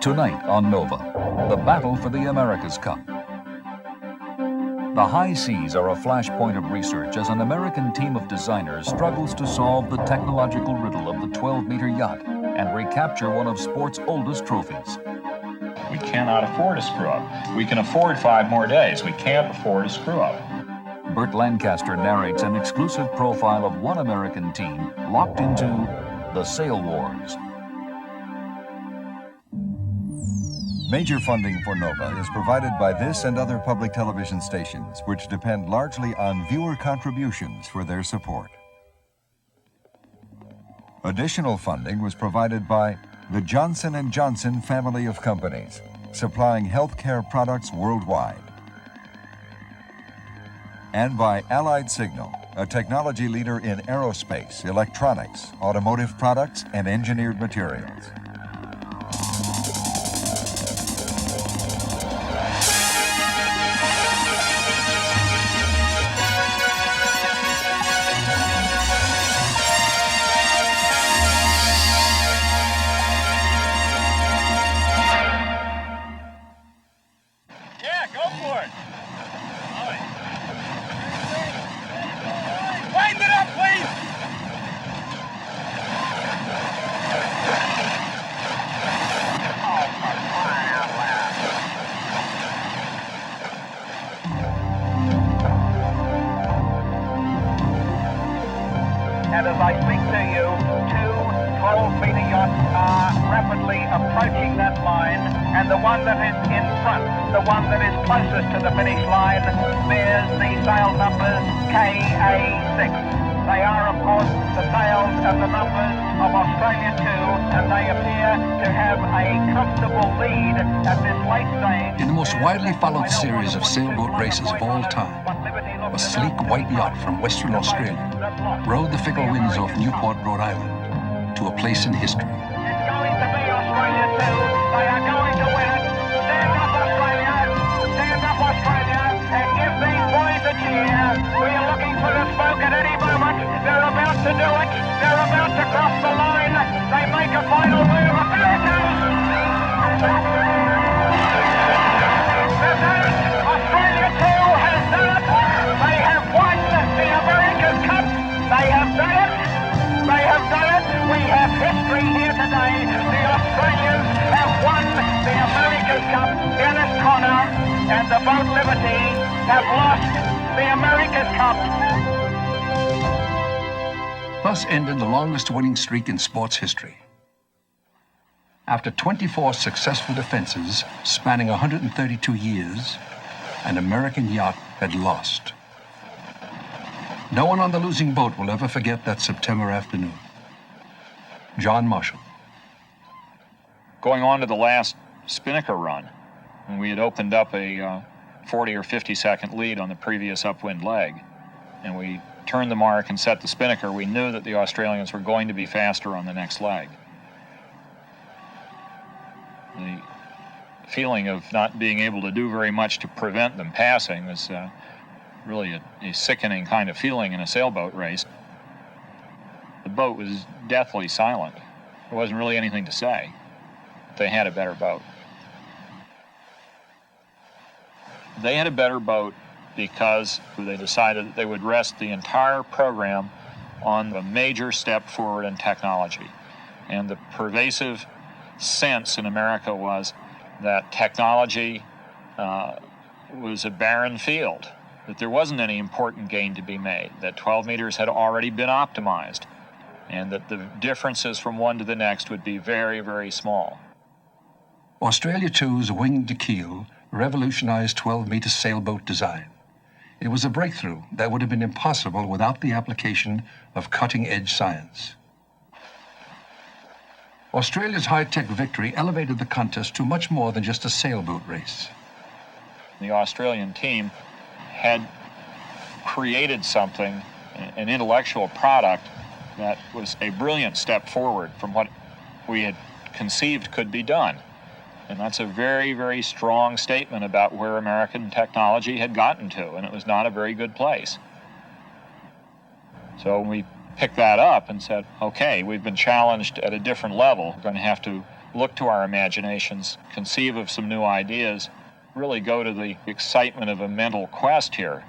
Tonight on Nova, the battle for the America's Cup. The high seas are a flashpoint of research as an American team of designers struggles to solve the technological riddle of the 12-meter yacht and recapture one of sport's oldest trophies. We cannot afford a screw-up. We can afford 5 more days. We can't afford a screw-up. Burt Lancaster narrates an exclusive profile of one American team locked into the Sail Wars. Major funding for Nova is provided by this and other public television stations, which depend largely on viewer contributions for their support. Additional funding was provided by the Johnson & Johnson family of companies, supplying healthcare products worldwide. And by Allied Signal, a technology leader in aerospace, electronics, automotive products, and engineered materials. And as I speak to you, 2 12-meter yachts are rapidly approaching that line, and the one that is in front, the one that is closest to the finish line, bears the sail numbers KA6. They are, of course, the sails and the numbers of Australia 2, and they appear to have a comfortable lead at this late stage. In the most widely followed series of sailboat races of all time, a sleek white yacht from Western Australia rode the fickle winds off Newport, Rhode Island, to a place in history. It's going to be Australia 2. They are going to win it. Stand up, Australia. Stand up, Australia. And give these boys a cheer. We are looking for the smoke at any moment. They're about to do it. They're about to cross the line. They make a final move. There it goes. They've done it. Australia 2 has done it. They have won the America's Cup. They have done it. They have done it. We have history here today. The Australians have won the America's Cup. Dennis Conner and the boat Liberty have lost the America's Cup. Thus ended the longest winning streak in sports history. After 24 successful defenses spanning 132 years, an American yacht had lost. No one on the losing boat will ever forget that September afternoon. John Marshall. Going on to the last spinnaker run, when we had opened up a 40 or 50 second lead on the previous upwind leg, and we turned the mark and set the spinnaker, we knew that the Australians were going to be faster on the next leg. The feeling of not being able to do very much to prevent them passing was really a sickening kind of feeling in a sailboat race. The boat was deathly silent. There wasn't really anything to say. They had a better boat. They had a better boat because they decided that they would rest the entire program on a major step forward in technology. And the pervasive sense in America was that technology was a barren field, that there wasn't any important gain to be made, that 12 meters had already been optimized, and that the differences from one to the next would be very, very small. Australia 2's winged to keel revolutionized 12-meter sailboat design. It was a breakthrough that would have been impossible without the application of cutting-edge science. Australia's high-tech victory elevated the contest to much more than just a sailboat race. The Australian team had created something, an intellectual product, that was a brilliant step forward from what we had conceived could be done. And that's a very, very strong statement about where American technology had gotten to, and it was not a very good place. So we picked that up and said, okay, we've been challenged at a different level. We're going to have to look to our imaginations, conceive of some new ideas, really go to the excitement of a mental quest here.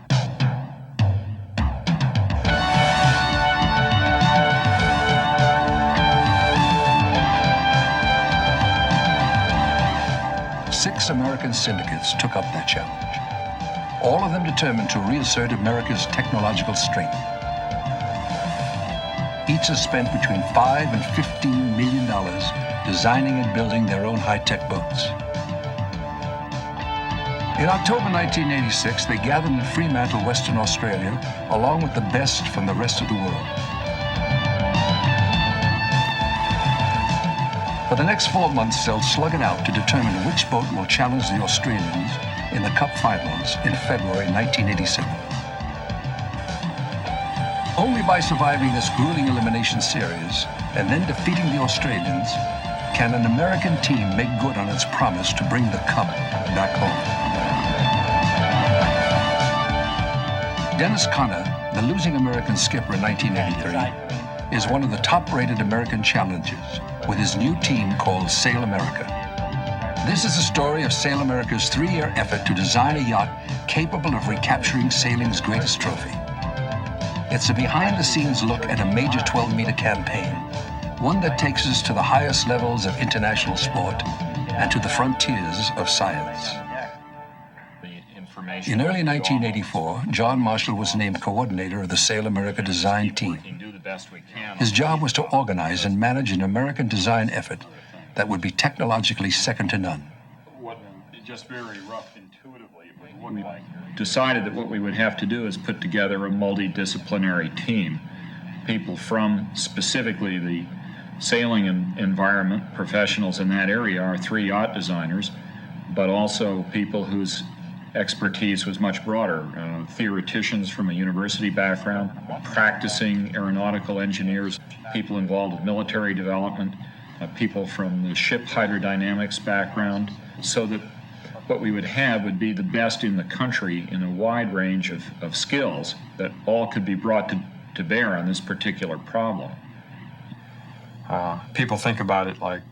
Six American syndicates took up that challenge, all of them determined to reassert America's technological strength. Each has spent between $5 and $15 million designing and building their own high-tech boats. In October 1986, they gathered in Fremantle, Western Australia, along with the best from the rest of the world. For the next 4 months, they'll slug it out to determine which boat will challenge the Australians in the Cup Finals in February 1987. Only by surviving this grueling elimination series and then defeating the Australians can an American team make good on its promise to bring the Cup back home. Dennis Conner, the losing American skipper in 1983, is one of the top-rated American challengers with his new team called Sail America. This is the story of Sail America's 3-year effort to design a yacht capable of recapturing sailing's greatest trophy. It's a behind-the-scenes look at a major 12-meter campaign, one that takes us to the highest levels of international sport and to the frontiers of science. In early 1984, John Marshall was named coordinator of the Sail America design team. His job was to organize and manage an American design effort that would be technologically second to none. Just very rough intuitively, it would look like. Decided that what we would have to do is put together a multidisciplinary team. People from specifically the sailing environment, professionals in that area, are 3 yacht designers, but also people whose expertise was much broader. Theoreticians from a university background, practicing aeronautical engineers, people involved with military development, people from the ship hydrodynamics background, so that what we would have would be the best in the country in a wide range of skills that all could be brought to bear on this particular problem. People think about it like,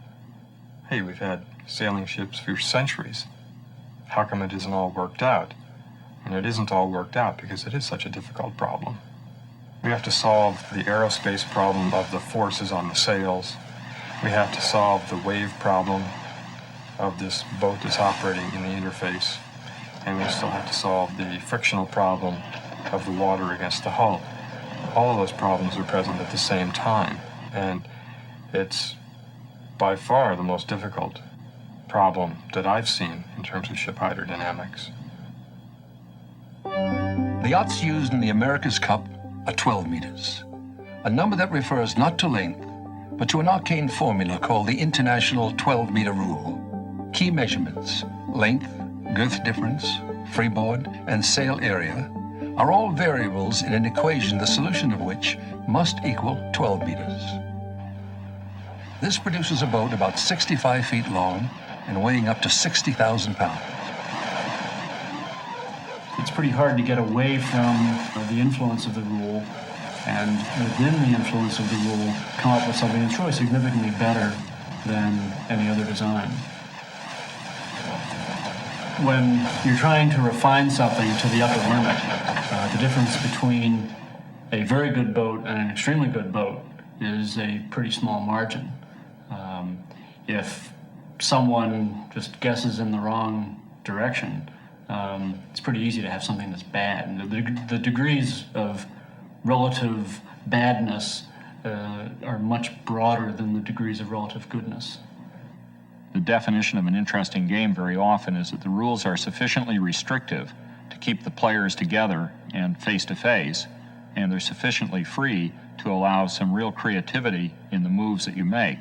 hey, we've had sailing ships for centuries. How come it isn't all worked out? And it isn't all worked out because it is such a difficult problem. We have to solve the aerospace problem of the forces on the sails. We have to solve the wave problem of this boat that's operating in the interface. And we still have to solve the frictional problem of the water against the hull. All of those problems are present at the same time. And it's by far the most difficult problem that I've seen in terms of ship hydrodynamics. The yachts used in the America's Cup are 12 meters, a number that refers not to length, but to an arcane formula called the International 12-meter rule. Key measurements, length, girth difference, freeboard, and sail area, are all variables in an equation the solution of which must equal 12 meters. This produces a boat about 65 feet long and weighing up to 60,000 pounds. It's pretty hard to get away from the influence of the rule and within the influence of the rule come up with something that's really significantly better than any other design. When you're trying to refine something to the upper limit, the difference between a very good boat and an extremely good boat is a pretty small margin. If someone just guesses in the wrong direction, it's pretty easy to have something that's bad. And the degrees of relative badness are much broader than the degrees of relative goodness. The definition of an interesting game very often is that the rules are sufficiently restrictive to keep the players together and face-to-face, and they're sufficiently free to allow some real creativity in the moves that you make.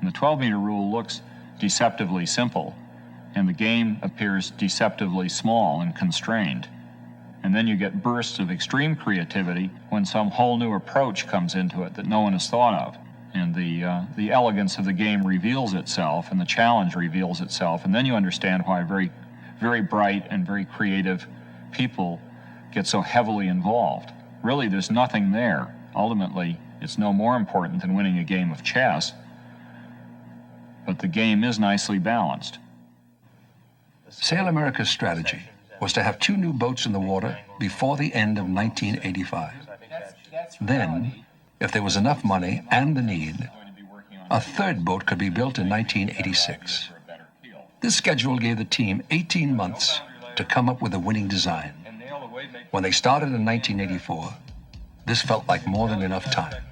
And the 12-meter rule looks deceptively simple, and the game appears deceptively small and constrained. And then you get bursts of extreme creativity when some whole new approach comes into it that no one has thought of. And the elegance of the game reveals itself, and the challenge reveals itself, and then you understand why very, very bright and very creative people get so heavily involved. Really, there's nothing there. Ultimately, it's no more important than winning a game of chess. but the game is nicely balanced. Sail America's strategy was to have 2 new boats in the water before the end of 1985. Then, if there was enough money and the need, a 3rd boat could be built in 1986. This schedule gave the team 18 months to come up with a winning design. When they started in 1984, this felt like more than enough time.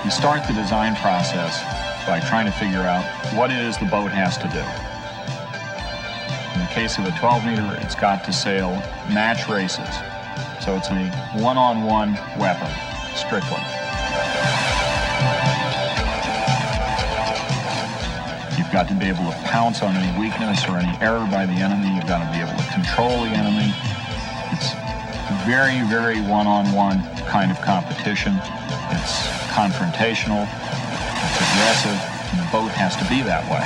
You start the design process by trying to figure out what it is the boat has to do. In the case of a 12-meter, it's got to sail match races. So it's a one-on-one weapon, strictly. You've got to be able to pounce on any weakness or any error by the enemy. You've got to be able to control the enemy. It's very, very one-on-one kind of competition. It's confrontational, it's aggressive, and the boat has to be that way.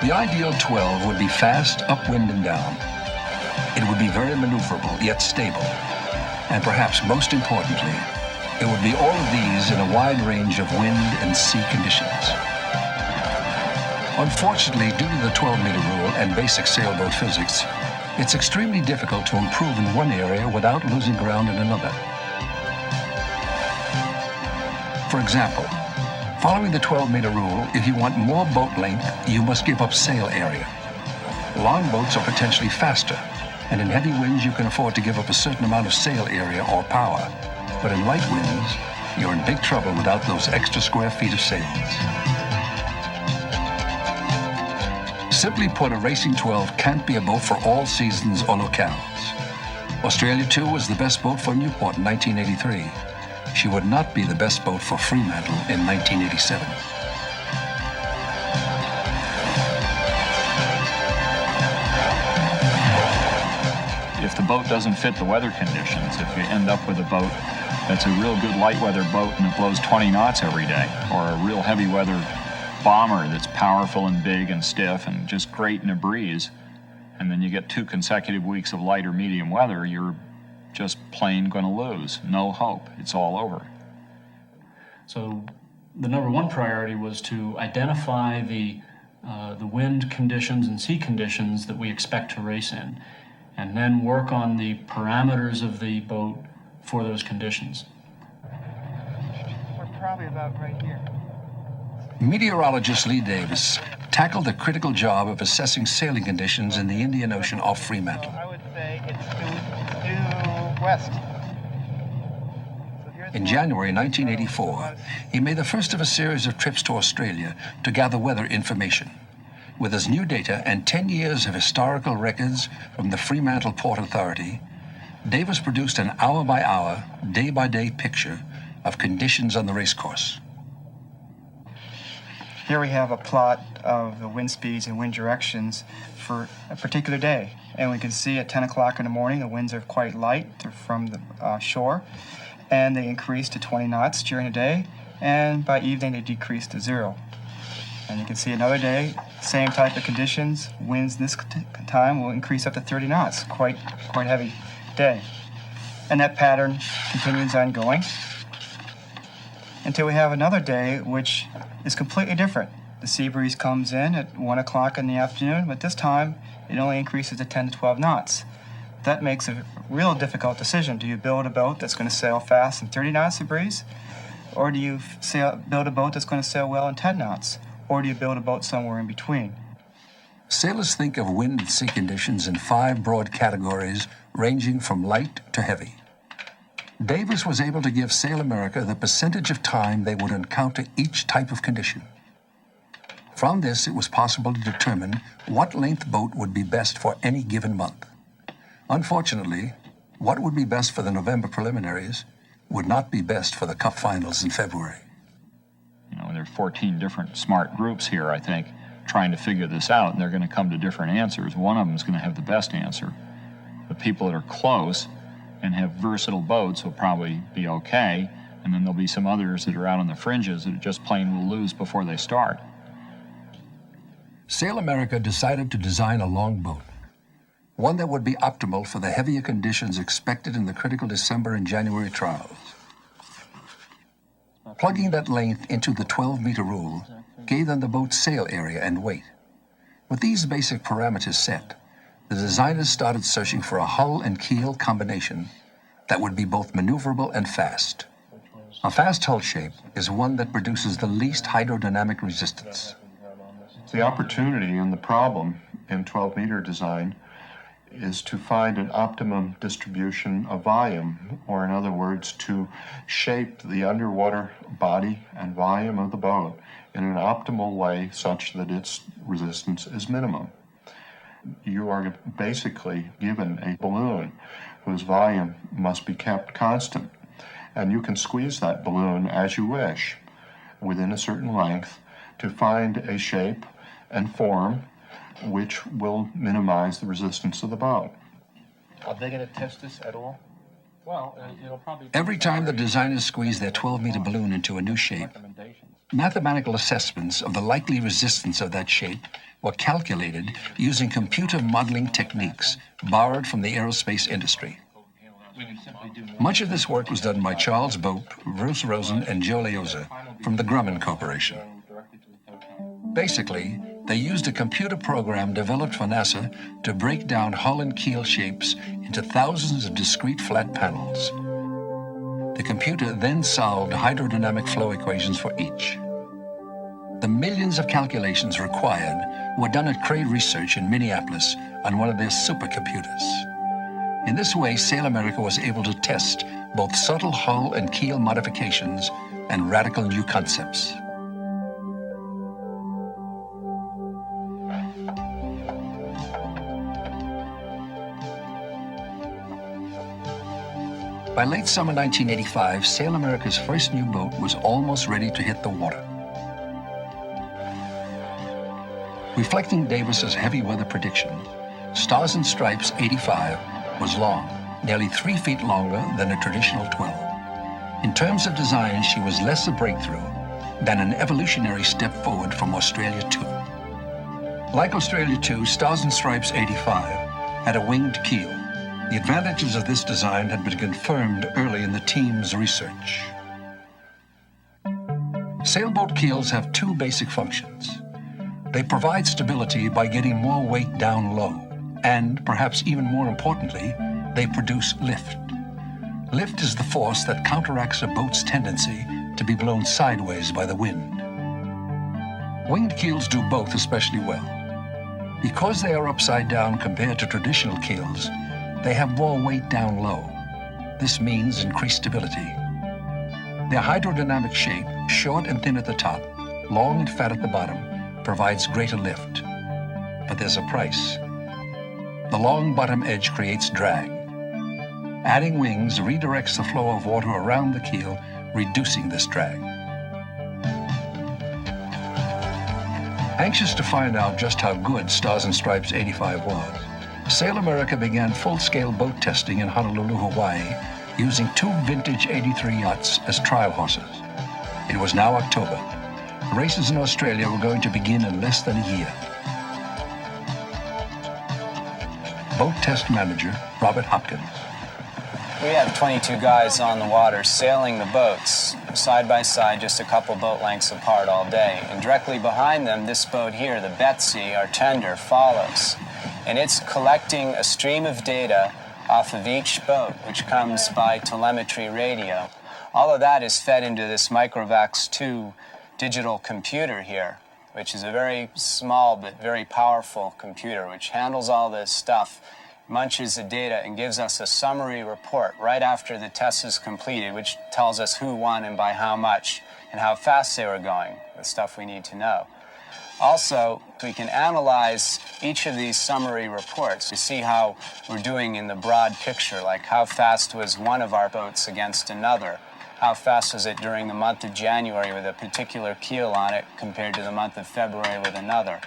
The ideal 12 would be fast, upwind and down. It would be very maneuverable, yet stable. And perhaps most importantly, it would be all of these in a wide range of wind and sea conditions. Unfortunately, due to the 12-meter rule and basic sailboat physics, it's extremely difficult to improve in one area without losing ground in another. For example, following the 12-meter rule, if you want more boat length, you must give up sail area. Long boats are potentially faster, and in heavy winds, you can afford to give up a certain amount of sail area or power. But in light winds, you're in big trouble without those extra square feet of sails. Simply put, a racing 12 can't be a boat for all seasons or locales. Australia, too, was the best boat for Newport in 1983. She would not be the best boat for Fremantle in 1987. If the boat doesn't fit the weather conditions, if you end up with a boat that's a real good light weather boat and it blows 20 knots every day, or a real heavy weather bomber that's powerful and big and stiff and just great in a breeze, and then you get 2 consecutive weeks of light or medium weather, you're just plain going to lose. No hope. It's all over. So the number 1 priority was to identify the wind conditions and sea conditions that we expect to race in, and then work on the parameters of the boat for those conditions. We're probably about right here. Meteorologist Lee Davis tackled the critical job of assessing sailing conditions in the Indian Ocean off Fremantle. I would say it's due west. In January 1984, he made the first of a series of trips to Australia to gather weather information. With his new data and 10 years of historical records from the Fremantle Port Authority, Davis produced an hour-by-hour, day-by-day picture of conditions on the racecourse. Here we have a plot of the wind speeds and wind directions for a particular day. And we can see at 10 o'clock in the morning, the winds are quite light from the shore, and they increase to 20 knots during the day, and by evening they decrease to 0. And you can see another day, same type of conditions, winds this time will increase up to 30 knots, quite heavy day. And that pattern continues ongoing until we have another day which is completely different. The sea breeze comes in at 1 o'clock in the afternoon, but this time it only increases to 10 to 12 knots. That makes a real difficult decision. Do you build a boat that's going to sail fast in 30 knots of breeze? Or do you build a boat that's going to sail well in 10 knots? Or do you build a boat somewhere in between? Sailors think of wind and sea conditions in 5 broad categories, ranging from light to heavy. Davis was able to give Sail America the percentage of time they would encounter each type of condition. From this, it was possible to determine what length boat would be best for any given month. Unfortunately, what would be best for the November preliminaries would not be best for the Cup finals in February. You know, there are 14 different smart groups here, I think, trying to figure this out, and they're going to come to different answers. One of them is going to have the best answer. The people that are close and have versatile boats will probably be okay, and then there'll be some others that are out on the fringes that just plain will lose before they start. Sail America decided to design a longboat, one that would be optimal for the heavier conditions expected in the critical December and January trials. Plugging that length into the 12-meter rule gave them the boat's sail area and weight. With these basic parameters set, the designers started searching for a hull and keel combination that would be both maneuverable and fast. A fast hull shape is one that produces the least hydrodynamic resistance. The opportunity and the problem in 12-meter design is to find an optimum distribution of volume, or in other words, to shape the underwater body and volume of the boat in an optimal way such that its resistance is minimum. You are basically given a balloon whose volume must be kept constant, and you can squeeze that balloon as you wish within a certain length to find a shape and form which will minimize the resistance of the boat. Are they going to test this at all? Well, it'll probably... Every time the designers squeezed their 12-meter balloon into a new shape, mathematical assessments of the likely resistance of that shape were calculated using computer modeling techniques borrowed from the aerospace industry. Much of this work was done by Charles Bope, Bruce Rosen, and Joe Leoza from the Grumman Corporation. Basically, they used a computer program developed for NASA to break down hull and keel shapes into thousands of discrete flat panels. The computer then solved hydrodynamic flow equations for each. The millions of calculations required were done at Cray Research in Minneapolis on one of their supercomputers. In this way, Sail America was able to test both subtle hull and keel modifications and radical new concepts. By late summer 1985, Sail America's first new boat was almost ready to hit the water. Reflecting Davis's heavy weather prediction, Stars and Stripes 85 was long, nearly 3 feet longer than a traditional 12. In terms of design, she was less a breakthrough than an evolutionary step forward from Australia 2. Like Australia 2, Stars and Stripes 85 had a winged keel. The advantages of this design had been confirmed early in the team's research. Sailboat keels have two basic functions. They provide stability by getting more weight down low, and, perhaps even more importantly, they produce lift. Lift is the force that counteracts a boat's tendency to be blown sideways by the wind. Winged keels do both especially well. Because they are upside down compared to traditional keels, they have more weight down low. This means increased stability. Their hydrodynamic shape, short and thin at the top, long and fat at the bottom, provides greater lift. But there's a price. The long bottom edge creates drag. Adding wings redirects the flow of water around the keel, reducing this drag. Anxious to find out just how good Stars and Stripes 85 was, Sail America began full-scale boat testing in Honolulu, Hawaii, using 2 vintage 83 yachts as trial horses. It was now October. Races in Australia were going to begin in less than a year. Boat test manager, Robert Hopkins. We have 22 guys on the water sailing the boats, side by side, just a couple boat lengths apart all day. And directly behind them, this boat here, the Betsy, our tender, follows. And it's collecting a stream of data off of each boat, which comes by telemetry radio. All of that is fed into this Microvax 2 digital computer here, which is a very small but very powerful computer, which handles all this stuff, munches the data, and gives us a summary report right after the test is completed, which tells us who won and by how much and how fast they were going, the stuff we need to know. Also, we can analyze each of these summary reports to see how we're doing in the broad picture, like how fast was one of our boats against another, How fast was it during the month of January with a particular keel on it compared to the month of February with another?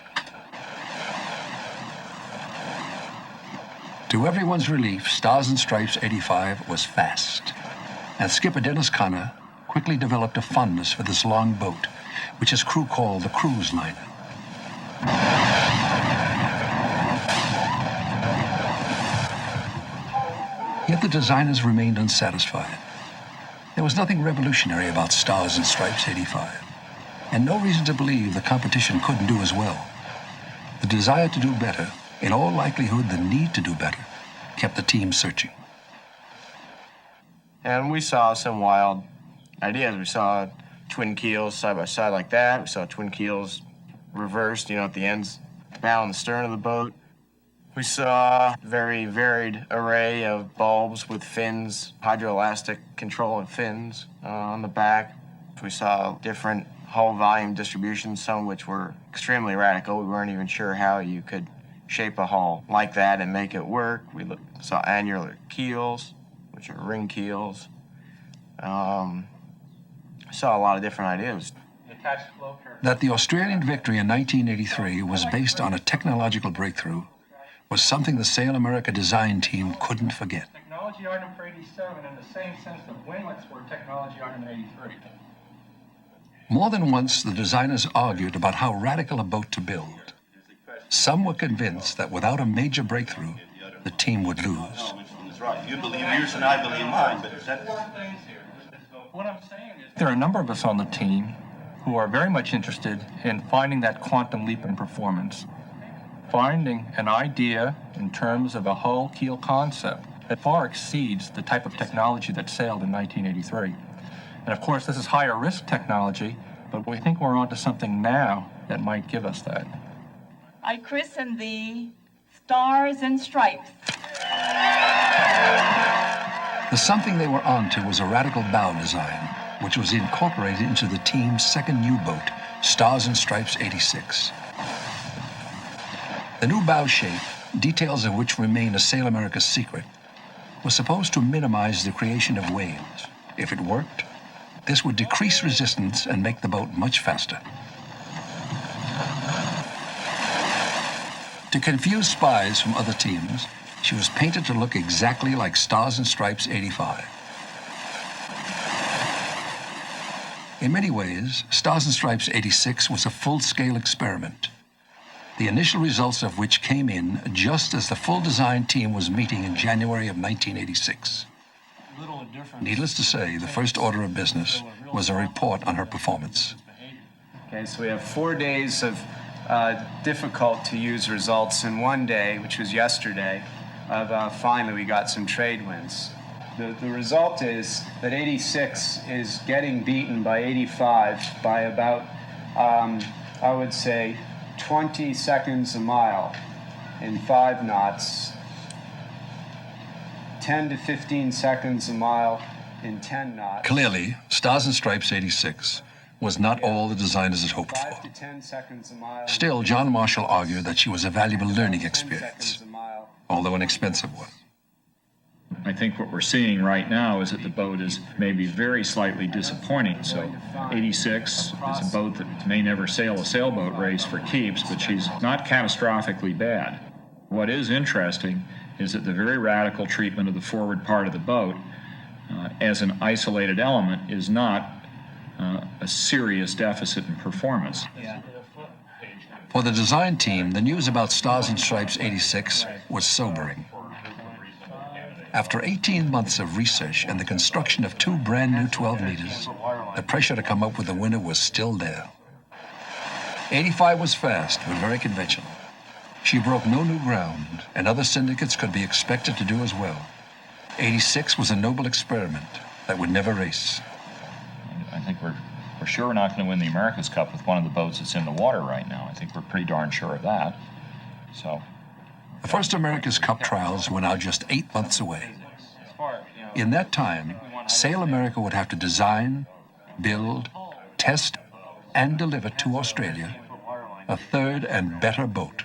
To everyone's relief, Stars and Stripes 85 was fast. And skipper Dennis Connor quickly developed a fondness for this long boat, which his crew called the cruise liner. Yet the designers remained unsatisfied. There was nothing revolutionary about Stars and Stripes 85, and no reason to believe the competition couldn't do as well. The desire to do better, in all likelihood the need to do better, kept the team searching. And we saw some wild ideas. We saw twin keels side by side like that. We saw twin keels reversed, at the ends, bow and the stern of the boat. We saw a very varied array of bulbs with fins, hydroelastic control of fins on the back. We saw different hull volume distributions, some of which were extremely radical. We weren't even sure how you could shape a hull like that and make it work. We saw annular keels, which are ring keels. Saw a lot of different ideas. That the Australian victory in 1983 was based on a technological breakthrough was something the Sail America design team couldn't forget. Technology item for 87 in the same sense that winglets were technology item in 83. More than once, the designers argued about how radical a boat to build. Some were convinced that without a major breakthrough, the team would lose. You believe yours and I believe mine, but is that... What I'm saying is there are a number of us on the team who are very much interested in finding that quantum leap in performance. Finding an idea in terms of a hull keel concept that far exceeds the type of technology that sailed in 1983. And of course, this is higher risk technology, but we think we're onto something now that might give us that. I christen thee Stars and Stripes. The something they were onto was a radical bow design, which was incorporated into the team's second U-boat, Stars and Stripes 86. The new bow shape, details of which remain a Sail America secret, was supposed to minimize the creation of waves. If it worked, this would decrease resistance and make the boat much faster. To confuse spies from other teams, she was painted to look exactly like Stars and Stripes 85. In many ways, Stars and Stripes 86 was a full-scale experiment, the initial results of which came in just as the full design team was meeting in January of 1986. Needless to say, the first order of business was a report on her performance. Okay, so we have 4 days of difficult-to-use results in 1 day, which was yesterday, of finally we got some trade winds. The result is that 86 is getting beaten by 85 by about, I would say, 20 seconds a mile in 5 knots, 10 to 15 seconds a mile in 10 knots. Clearly, Stars and Stripes 86 was not all the designers had hoped for. Still, John Marshall argued that she was a valuable learning experience, although an expensive one. I think what we're seeing right now is that the boat is maybe very slightly disappointing. So 86 is a boat that may never sail a sailboat race for keeps, but she's not catastrophically bad. What is interesting is that the very radical treatment of the forward part of the boat as an isolated element is not a serious deficit in performance. For the design team, the news about Stars and Stripes 86 was sobering. After 18 months of research and the construction of 2 brand new 12 meters, the pressure to come up with a winner was still there. 85 was fast, but very conventional. She broke no new ground, and other syndicates could be expected to do as well. 86 was a noble experiment that would never race. I think we're sure not going to win the America's Cup with one of the boats that's in the water right now. I think we're pretty darn sure of that. So, the first America's Cup trials were now just 8 months away. In that time, Sail America would have to design, build, test, and deliver to Australia a third and better boat.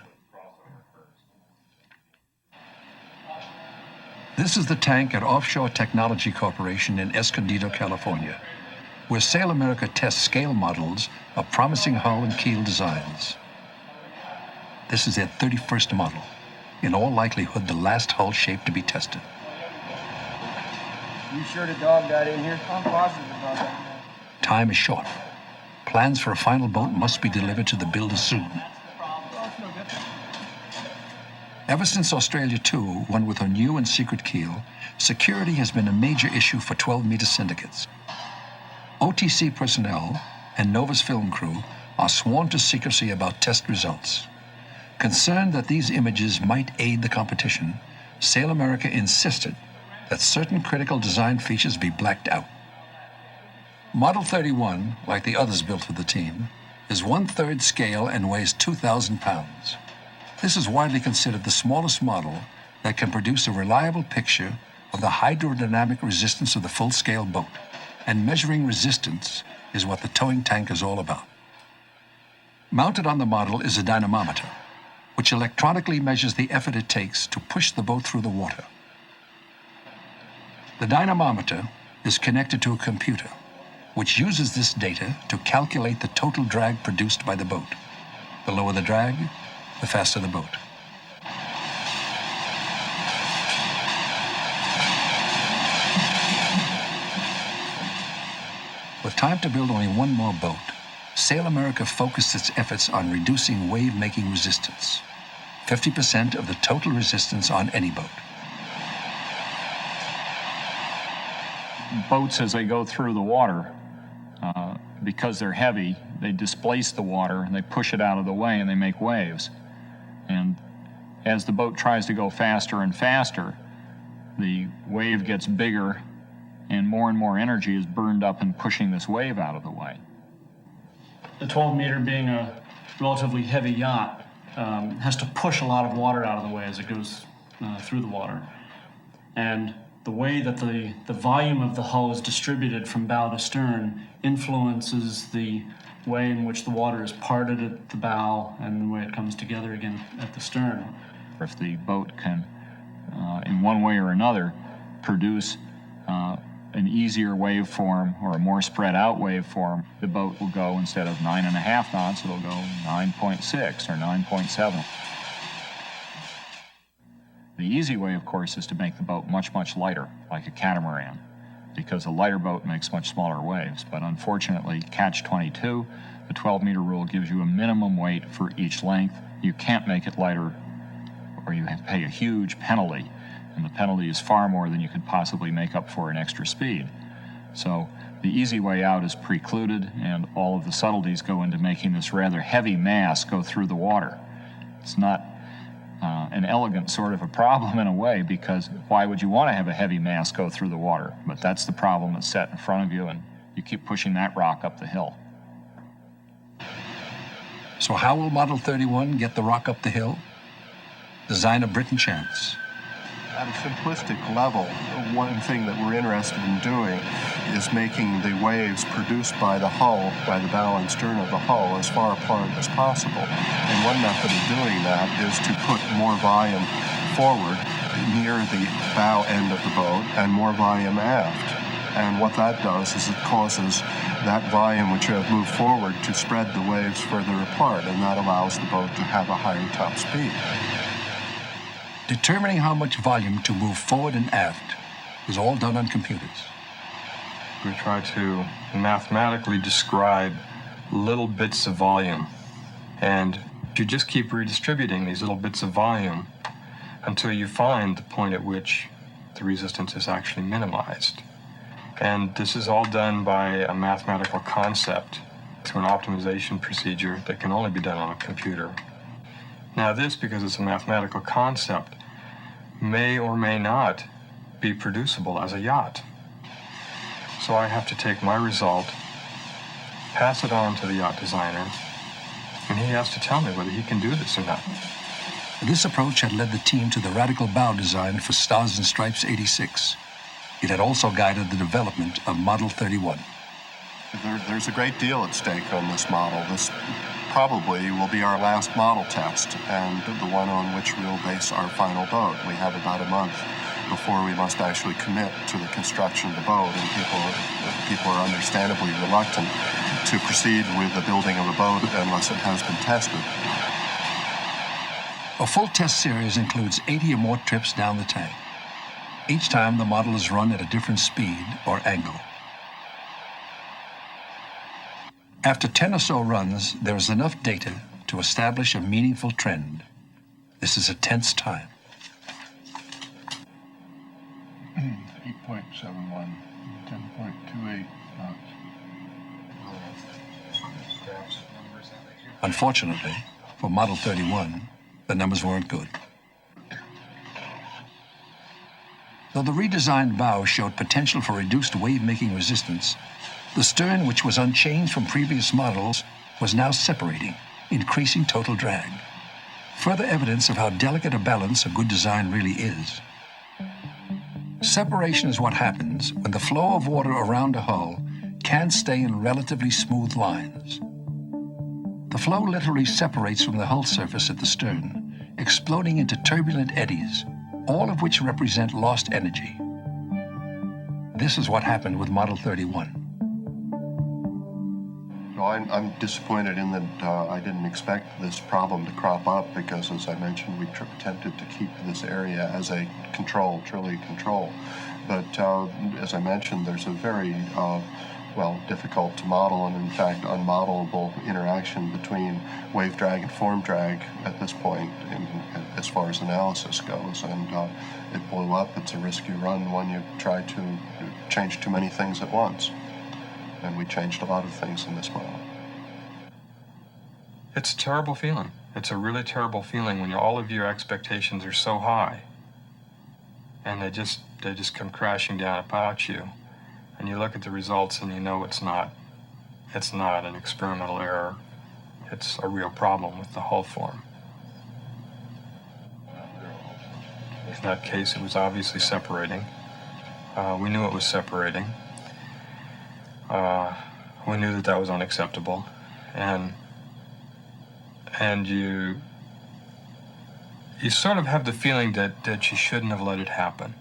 This is the tank at Offshore Technology Corporation in Escondido, California, where Sail America tests scale models of promising hull and keel designs. This is their 31st model, in all likelihood the last hull shape to be tested. You sure the dog got in here? I'm positive the dog got in here. Time is short. Plans for a final boat must be delivered to the builder soon. Ever since Australia 2 won with her new and secret keel, security has been a major issue for 12-meter syndicates. OTC personnel and Nova's film crew are sworn to secrecy about test results. Concerned that these images might aid the competition, Sail America insisted that certain critical design features be blacked out. Model 31, like the others built for the team, is 1/3 scale and weighs 2,000 pounds. This is widely considered the smallest model that can produce a reliable picture of the hydrodynamic resistance of the full-scale boat. And measuring resistance is what the towing tank is all about. Mounted on the model is a dynamometer, which electronically measures the effort it takes to push the boat through the water. The dynamometer is connected to a computer, which uses this data to calculate the total drag produced by the boat. The lower the drag, the faster the boat. With time to build only one more boat, Sail America focused its efforts on reducing wave-making resistance, 50% of the total resistance on any boat. Boats, as they go through the water, because they're heavy, they displace the water and they push it out of the way and they make waves. And as the boat tries to go faster and faster, the wave gets bigger and more energy is burned up in pushing this wave out of the way. The 12-meter, being a relatively heavy yacht, has to push a lot of water out of the way as it goes through the water. And the way that the volume of the hull is distributed from bow to stern influences the way in which the water is parted at the bow and the way it comes together again at the stern. If the boat can, in one way or another, produce an easier waveform or a more spread out waveform, the boat will go, instead of 9.5 knots, it'll go 9.6 or 9.7. The easy way, of course, is to make the boat much lighter, like a catamaran, because a lighter boat makes much smaller waves. But unfortunately, catch-22, the 12-meter rule gives you a minimum weight for each length. You can't make it lighter, or you have to pay a huge penalty, and the penalty is far more than you could possibly make up for in extra speed. So the easy way out is precluded, and all of the subtleties go into making this rather heavy mass go through the water. It's not an elegant sort of a problem in a way, because why would you want to have a heavy mass go through the water? But that's the problem that's set in front of you, and you keep pushing that rock up the hill. So how will Model 31 get the rock up the hill? Designer Britain Chance. At a simplistic level, one thing that we're interested in doing is making the waves produced by the hull, by the bow and stern of the hull, as far apart as possible. And one method of doing that is to put more volume forward near the bow end of the boat and more volume aft. And what that does is it causes that volume which you have moved forward to spread the waves further apart, and that allows the boat to have a higher top speed. Determining how much volume to move forward and aft is all done on computers. We try to mathematically describe little bits of volume, and you just keep redistributing these little bits of volume until you find the point at which the resistance is actually minimized. And this is all done by a mathematical concept through an optimization procedure that can only be done on a computer. Now this, because it's a mathematical concept, may or may not be producible as a yacht. So I have to take my result, pass it on to the yacht designer, and he has to tell me whether he can do this or not. This approach had led the team to the radical bow design for Stars and Stripes 86. It had also guided the development of Model 31. There's a great deal at stake on this model. This probably will be our last model test and the one on which we'll base our final boat. We have about a month before we must actually commit to the construction of the boat, and people are understandably reluctant to proceed with the building of a boat unless it has been tested. A full test series includes 80 or more trips down the tank. Each time the model is run at a different speed or angle. After 10 or so runs, there is enough data to establish a meaningful trend. This is a tense time. 8.71, 10.28 knots. Unfortunately, for Model 31, the numbers weren't good. Though the redesigned bow showed potential for reduced wave-making resistance, the stern, which was unchanged from previous models, was now separating, increasing total drag. Further evidence of how delicate a balance a good design really is. Separation is what happens when the flow of water around a hull can't stay in relatively smooth lines. The flow literally separates from the hull surface at the stern, exploding into turbulent eddies, all of which represent lost energy. This is what happened with Model 31. No, I'm disappointed in that I didn't expect this problem to crop up because, as I mentioned, we attempted to keep this area as a control, truly control. But as I mentioned, there's a very, difficult to model and, in fact, unmodelable interaction between wave drag and form drag at this point as far as analysis goes. And it blew up. It's a risky run when you try to change too many things at once. And we changed a lot of things in this model. It's a terrible feeling. It's a really terrible feeling when all of your expectations are so high, and they just come crashing down about you, and you look at the results and you know it's not an experimental error. It's a real problem with the hull form. In that case, it was obviously separating. We knew it was separating. We knew that was unacceptable, and you sort of have the feeling that you shouldn't have let it happen,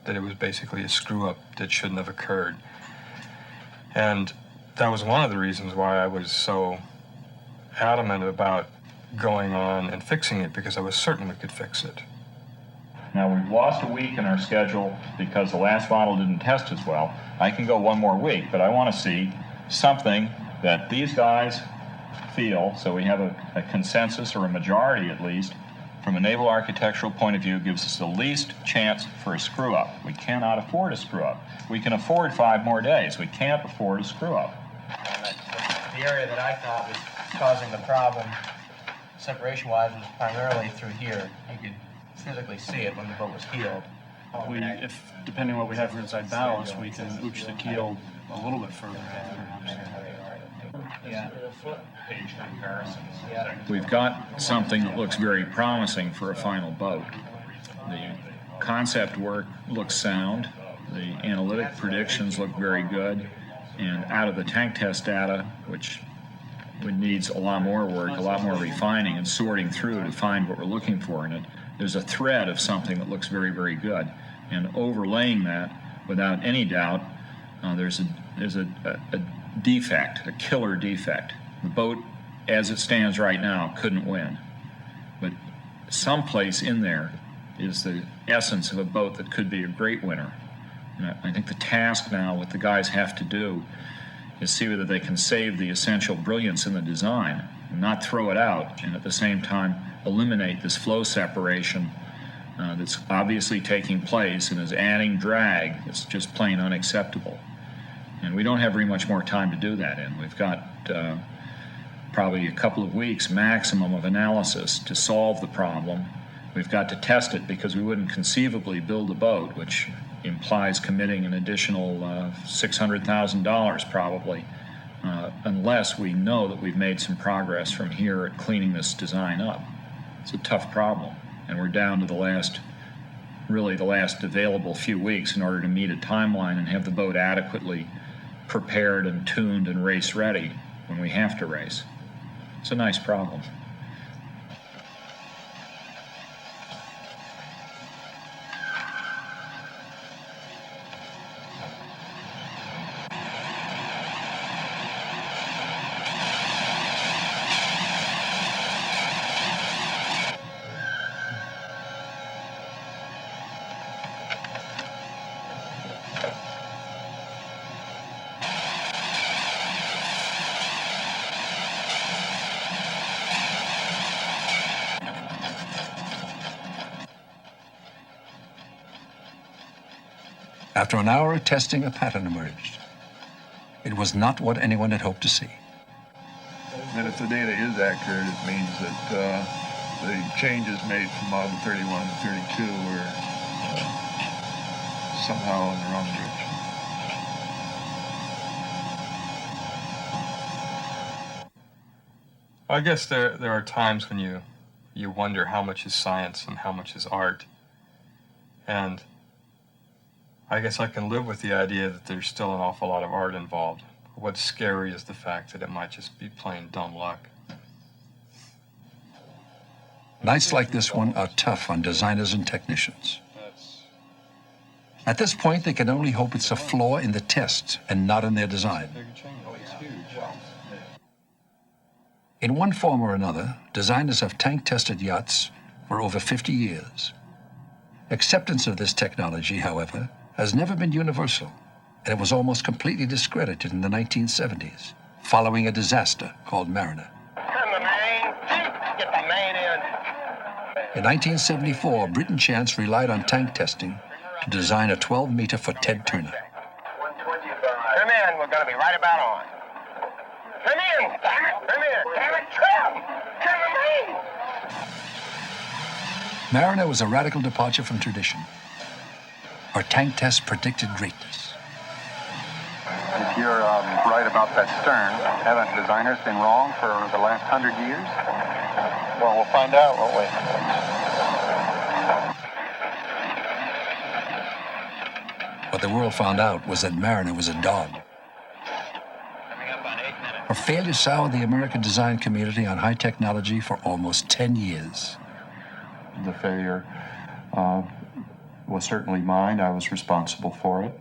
that it was basically a screw-up that shouldn't have occurred. And that was one of the reasons why I was so adamant about going on and fixing it, because I was certain we could fix it. Now, we've lost a week in our schedule because the last model didn't test as well. I can go one more week, but I want to see something that these guys feel, so we have a consensus, or a majority at least, from a naval architectural point of view, gives us the least chance for a screw-up. We cannot afford a screw-up. We can afford 5 more days. We can't afford a screw-up. The area that I thought was causing the problem, separation-wise, was primarily through here. You could physically see it when the boat was keeled. Depending on what we have for inside ballast, we can ooch the keel a little bit further. Yeah. Page comparisons. We've got something that looks very promising for a final boat. The concept work looks sound. The analytic predictions look very good. And out of the tank test data, which needs a lot more work, a lot more refining and sorting through to find what we're looking for in it, there's a thread of something that looks very, very good. And overlaying that, without any doubt, there's a defect, a killer defect. The boat, as it stands right now, couldn't win. But someplace in there is the essence of a boat that could be a great winner. And I think the task now, what the guys have to do, is see whether they can save the essential brilliance in the design and not throw it out, and at the same time eliminate this flow separation that's obviously taking place and is adding drag that's just plain unacceptable. And we don't have very much more time to do that in. We've got probably a couple of weeks maximum of analysis to solve the problem. We've got to test it, because we wouldn't conceivably build a boat, which implies committing an additional $600,000 probably, unless we know that we've made some progress from here at cleaning this design up. It's a tough problem, and we're down to the last available few weeks in order to meet a timeline and have the boat adequately prepared and tuned and race ready when we have to race. It's a nice problem. After an hour of testing, a pattern emerged. It was not what anyone had hoped to see. And if the data is accurate, it means that the changes made from model 31 to 32 were somehow in the wrong direction. I guess there are times when you wonder how much is science and how much is art. And I guess I can live with the idea that there's still an awful lot of art involved. What's scary is the fact that it might just be plain dumb luck. Nights like this one are tough on designers and technicians. At this point, they can only hope it's a flaw in the test and not in their design. In one form or another, designers have tank-tested yachts for over 50 years. Acceptance of this technology, however, has never been universal, and it was almost completely discredited in the 1970s, following a disaster called Mariner. Turn the main. Get the main in. In 1974, Britain Chance relied on tank testing to design a 12-meter for Ted Turner. Come in. We're going to be right about on. Come in. Damn it. Come in. Damn it. Trim. Trim the main. Mariner was a radical departure from tradition. Our tank test predicted greatness. If you're right about that stern, haven't designers been wrong for the last 100 years? Well, we'll find out, won't we? What the world found out was that Mariner was a dog. Her failure soured the American design community on high technology for almost 10 years. The failure was certainly mine. I was responsible for it.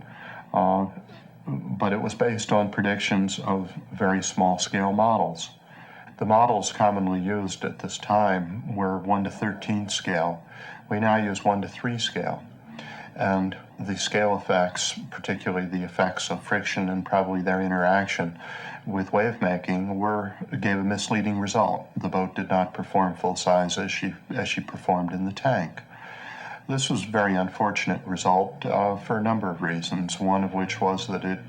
But it was based on predictions of very small-scale models. The models commonly used at this time were 1 to 13 scale. We now use 1 to 3 scale. And the scale effects, particularly the effects of friction and probably their interaction with wave making, gave a misleading result. The boat did not perform full size as she performed in the tank. This was a very unfortunate result for a number of reasons, one of which was that it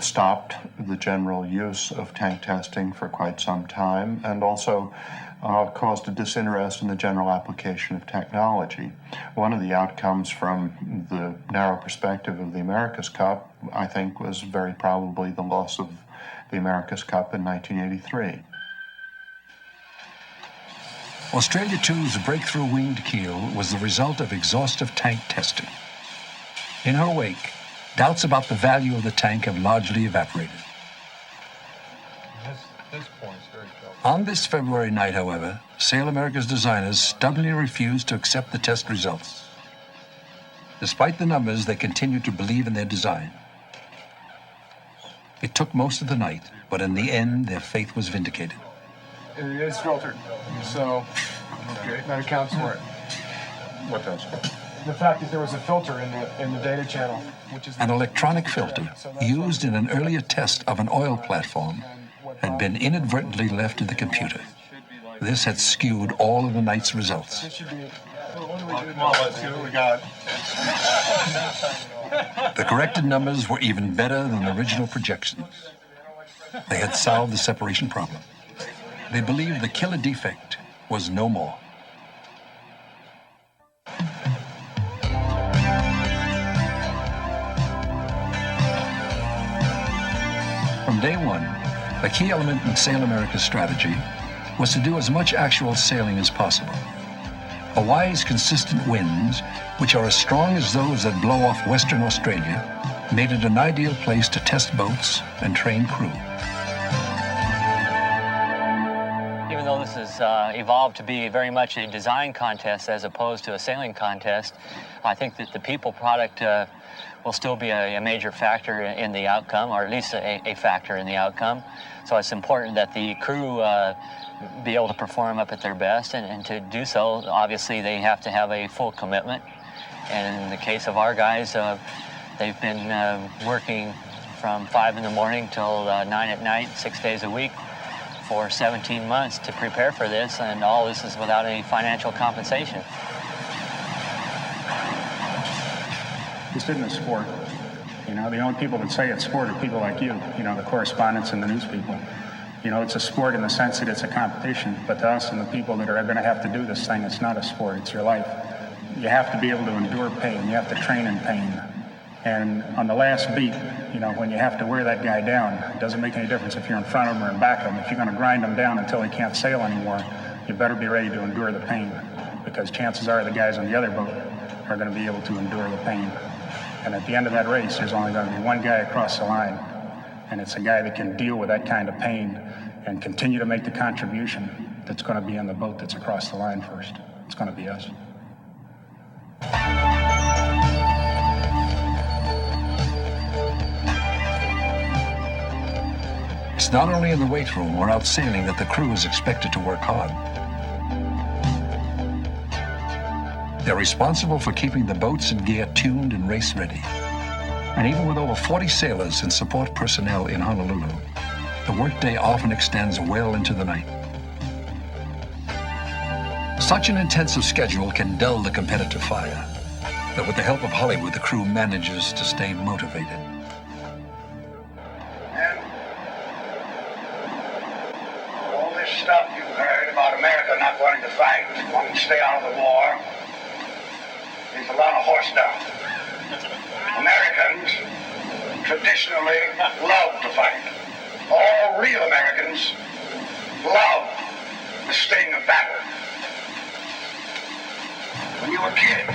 stopped the general use of tank testing for quite some time, and also caused a disinterest in the general application of technology. One of the outcomes from the narrow perspective of the America's Cup, I think, was very probably the loss of the America's Cup in 1983. Australia 2's breakthrough winged keel was the result of exhaustive tank testing. In her wake, doubts about the value of the tank have largely evaporated. This point's very close. On this February night, however, Sail America's designers stubbornly refused to accept the test results. Despite the numbers, they continued to believe in their design. It took most of the night, but in the end, their faith was vindicated. It is filtered, so that accounts for it. What does? The fact that there was a filter in the data channel, which is An electronic filter used in an earlier test of an oil platform had been inadvertently left in the computer. This had skewed all of the night's results. Come on, let's see what we got. The corrected numbers were even better than the original projections. They had solved the separation problem. They believed the killer defect was no more. From day one, the key element in Sail America's strategy was to do as much actual sailing as possible. Hawaii's consistent winds, which are as strong as those that blow off Western Australia, made it an ideal place to test boats and train crew. Even though this has evolved to be very much a design contest as opposed to a sailing contest, I think that the people product will still be a major factor in the outcome, or at least a factor in the outcome. So it's important that the crew be able to perform up at their best, and to do so, obviously, they have to have a full commitment. And in the case of our guys, they've been working from 5 in the morning till 9 at night, 6 days a week, for 17 months to prepare for this, and all this is without any financial compensation. This isn't a sport. You know, the only people that say it's sport are people like you know, the correspondents and the news people. You know, it's a sport in the sense that it's a competition, but to us and the people that are going to have to do this thing, it's not a sport, it's your life. You have to be able to endure pain. You have to train in pain. And on the last beat, you know, when you have to wear that guy down, it doesn't make any difference if you're in front of him or in back of him. If you're going to grind him down until he can't sail anymore, you better be ready to endure the pain, because chances are the guys on the other boat are going to be able to endure the pain. And at the end of that race, there's only going to be one guy across the line, and it's a guy that can deal with that kind of pain and continue to make the contribution that's going to be on the boat that's across the line first. It's going to be us. It's not only in the weight room or out sailing that the crew is expected to work hard. They're responsible for keeping the boats and gear tuned and race ready. And even with over 40 sailors and support personnel in Honolulu, the workday often extends well into the night. Such an intensive schedule can dull the competitive fire, but with the help of Hollywood, the crew manages to stay motivated. All this stuff you've heard about America not wanting to fight, wanting to stay out of the war, is a lot of horse dung. Americans traditionally love to fight. All real Americans love the sting of battle. When you were kids,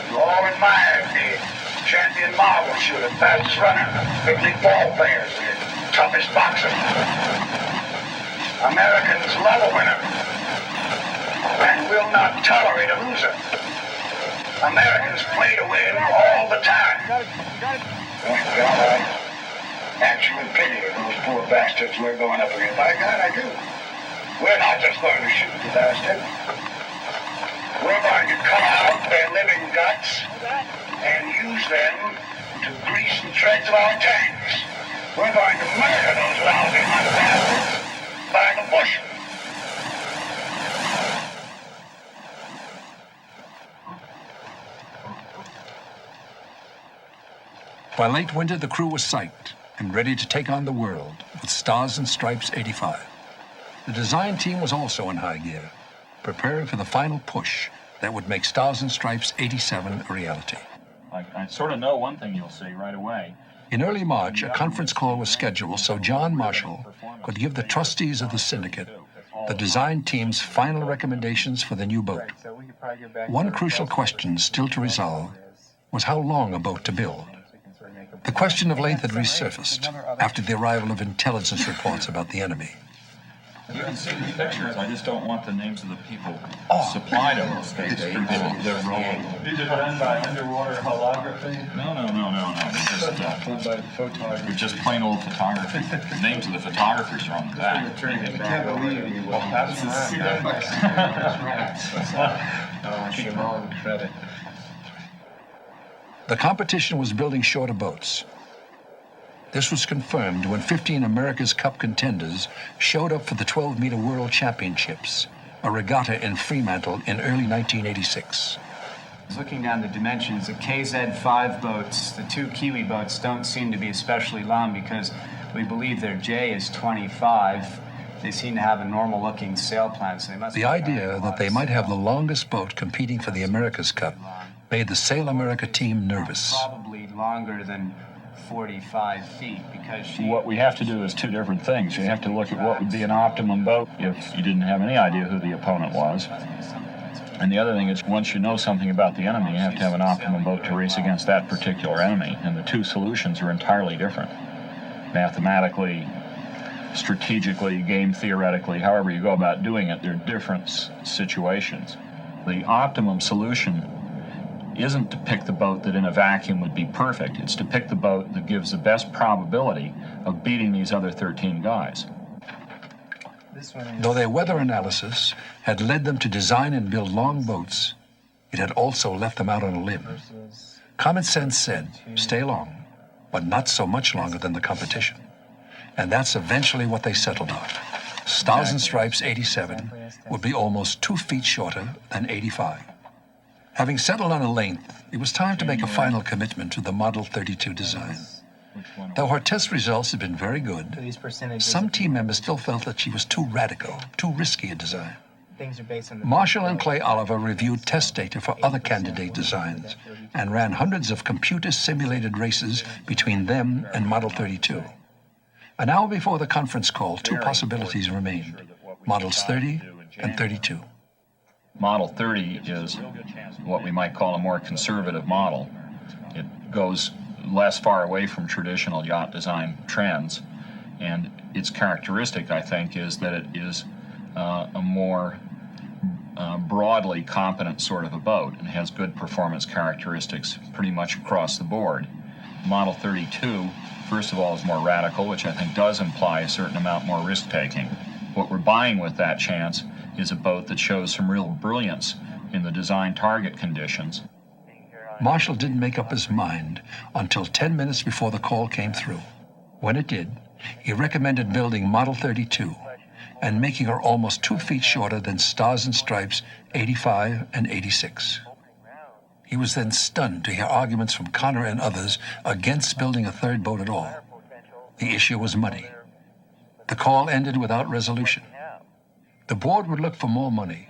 you all admired the champion marble shooter, fastest runner, big league ball players, the toughest boxer. Americans love a winner and will not tolerate a loser. Americans play to win all the time. Oh, God, I actually pity those poor bastards we're going up against. By God, I do. We're not just going to shoot the bastard. We're going to cut out their living guts and use them to grease the treads of our tanks. We're going to murder those lousy hunt bastards by the bushel. By late winter, the crew was psyched and ready to take on the world with Stars and Stripes 85. The design team was also in high gear, preparing for the final push that would make Stars and Stripes 87 a reality. I sort of know one thing you'll see right away. In early March, a conference call was scheduled so John Marshall could give the trustees of the syndicate the design team's final recommendations for the new boat. One crucial question still to resolve was how long a boat to build. The question of length had resurfaced after the arrival of intelligence reports about the enemy. You can see the pictures, I just don't want the names of the people supplied them. They're rolling. These are done by underwater holography? No. They're just plain old photography. The names of the photographers are on the back. I can't believe you will. That's Shimon credit. The competition was building shorter boats. This was confirmed when 15 America's Cup contenders showed up for the 12-meter World Championships, a regatta in Fremantle in early 1986. Looking down the dimensions, the KZ5 boats, the two Kiwi boats, don't seem to be especially long because we believe their J is 25. They seem to have a normal-looking sail plan, so they must. The idea that they might have the longest boat competing for the America's Cup made the Sail America team nervous. Probably longer than 45 feet because what we have to do is two different things. You have to look at what would be an optimum boat if you didn't have any idea who the opponent was. And the other thing is, once you know something about the enemy, you have to have an optimum boat to race against that particular enemy. And the two solutions are entirely different. Mathematically, strategically, game theoretically, however you go about doing it, they're different situations. The optimum solution isn't to pick the boat that in a vacuum would be perfect. It's to pick the boat that gives the best probability of beating these other 13 guys. Though their weather analysis had led them to design and build long boats, it had also left them out on a limb. Common sense said, stay long, but not so much longer than the competition. And that's eventually what they settled on. Stars and Stripes 87 would be almost 2 feet shorter than 85. Having settled on a length, it was time to make a final commitment to the Model 32 design. Though her test results had been very good, some team members still felt that she was too radical, too risky a design. Marshall and Clay Oliver reviewed test data for other candidate designs and ran hundreds of computer-simulated races between them and Model 32. An hour before the conference call, two possibilities remained, Models 30 and 32. Model 30 is what we might call a more conservative model. It goes less far away from traditional yacht design trends, and its characteristic, I think, is that it is a more broadly competent sort of a boat and has good performance characteristics pretty much across the board. Model 32, first of all, is more radical, which I think does imply a certain amount more risk-taking. What we're buying with that chance is a boat that shows some real brilliance in the design target conditions. Marshall didn't make up his mind until 10 minutes before the call came through. When it did, he recommended building Model 32 and making her almost 2 feet shorter than Stars and Stripes 85 and 86. He was then stunned to hear arguments from Connor and others against building a third boat at all. The issue was money. The call ended without resolution. The board would look for more money,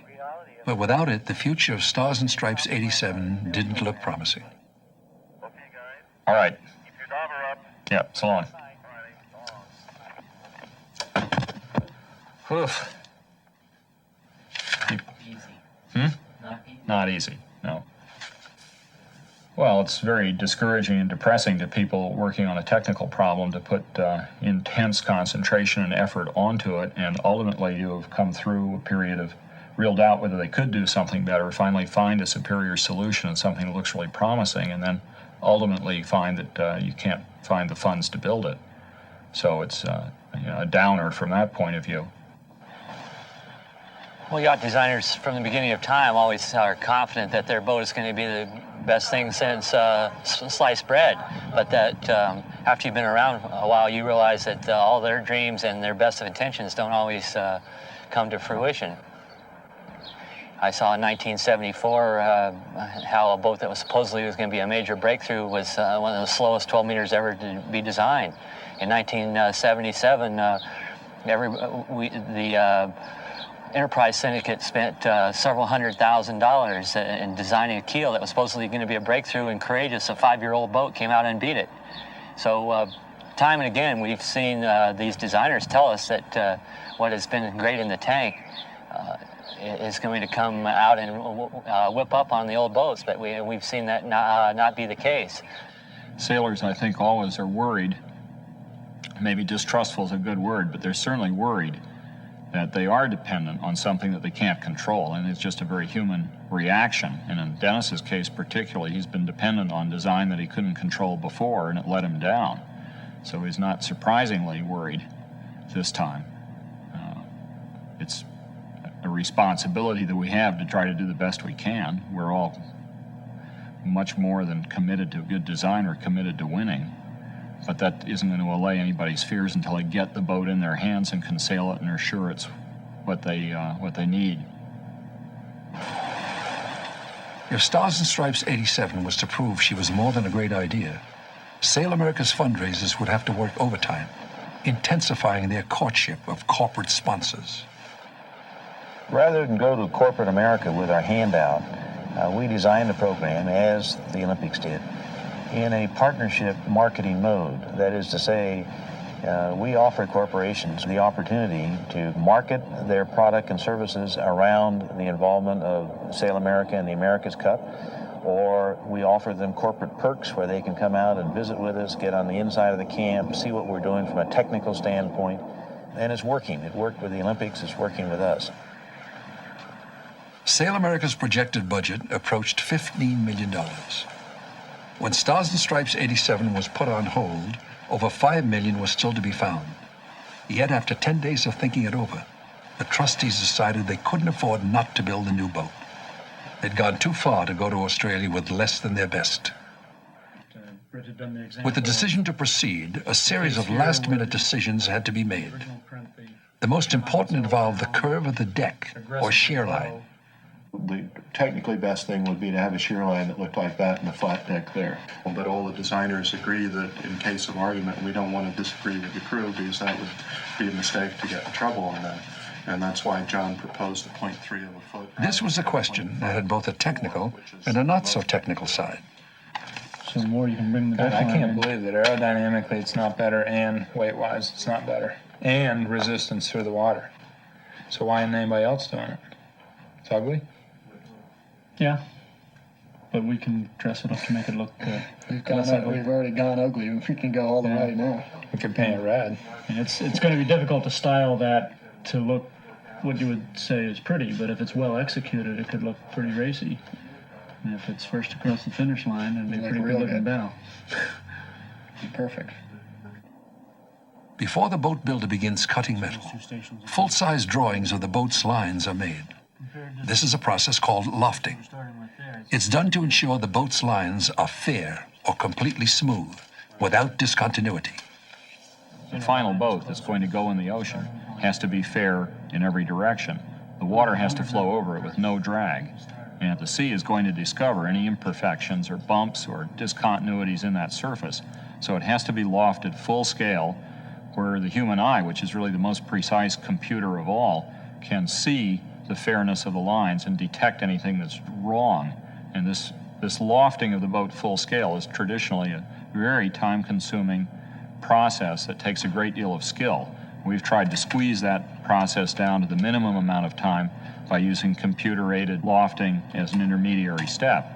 but without it, the future of Stars and Stripes 87 didn't look promising. All right. Yeah, so long. Oof. Easy. Not easy, no. Well, it's very discouraging and depressing to people working on a technical problem to put intense concentration and effort onto it, and ultimately to have come through a period of real doubt whether they could do something better, finally find a superior solution and something that looks really promising, and then ultimately find that you can't find the funds to build it. So it's a downer from that point of view. Well, yacht designers from the beginning of time always are confident that their boat is going to be the best thing since sliced bread, but that after you've been around a while, you realize that all their dreams and their best of intentions don't always come to fruition. I saw in 1974 how a boat that was supposedly was going to be a major breakthrough was one of the slowest 12 meters ever to be designed. In 1977, the Enterprise Syndicate spent several $100,000 in designing a keel that was supposedly going to be a breakthrough, and Courageous, a 5-year-old boat, came out and beat it. So time and again, we've seen these designers tell us that what has been great in the tank is going to come out and whip up on the old boats, but we've seen that not be the case. Sailors, I think, always are worried. Maybe distrustful is a good word, but they're certainly worried that they are dependent on something that they can't control, and it's just a very human reaction. And in Dennis's case particularly, he's been dependent on design that he couldn't control before, and it let him down. So he's not surprisingly worried this time. It's a responsibility that we have to try to do the best we can. We're all much more than committed to a good design or committed to winning. But that isn't going to allay anybody's fears until they get the boat in their hands and can sail it and are sure it's what they need. If Stars and Stripes 87 was to prove she was more than a great idea, Sail America's fundraisers would have to work overtime, intensifying their courtship of corporate sponsors. Rather than go to corporate America with our handout, we designed the program, as the Olympics did, in a partnership marketing mode. That is to say, we offer corporations the opportunity to market their product and services around the involvement of Sail America and the America's Cup, or we offer them corporate perks where they can come out and visit with us, get on the inside of the camp, see what we're doing from a technical standpoint, and it's working. It worked with the Olympics, it's working with us. Sail America's projected budget approached $15 million. When Stars and Stripes 87 was put on hold, over $5 million was still to be found. Yet after 10 days of thinking it over, the trustees decided they couldn't afford not to build a new boat. They'd gone too far to go to Australia with less than their best. With the decision to proceed, a series of last-minute decisions had to be made. The most important involved the curve of the deck, or shear line. The technically best thing would be to have a shear line that looked like that and a flat deck there. But all the designers agree that in case of argument, we don't want to disagree with the crew because that would be a mistake to get in trouble on that. And that's why John proposed a 0.3 of a foot. This was a question that had both a technical and a not-so-technical side. So the more you can bring the God, I dethrone can't in. believe that aerodynamically it's not better, and weight-wise it's not better, and resistance through the water. So why isn't anybody else doing it? It's ugly. Yeah, but we can dress it up to make it look good. We've already gone ugly. We can go all the way now. We could paint it red. And it's going to be difficult to style that to look what you would say is pretty, but if it's well executed, it could look pretty racy. And if it's first across the finish line, it'd be a pretty good-looking bow. Perfect. Before the boat builder begins cutting metal, full-size drawings of the boat's lines are made. This is a process called lofting. It's done to ensure the boat's lines are fair or completely smooth, without discontinuity. The final boat that's going to go in the ocean has to be fair in every direction. The water has to flow over it with no drag. And the sea is going to discover any imperfections or bumps or discontinuities in that surface. So it has to be lofted full scale, where the human eye, which is really the most precise computer of all, can see the fairness of the lines and detect anything that's wrong. And this lofting of the boat full scale is traditionally a very time-consuming process that takes a great deal of skill. We've tried to squeeze that process down to the minimum amount of time by using computer-aided lofting as an intermediary step.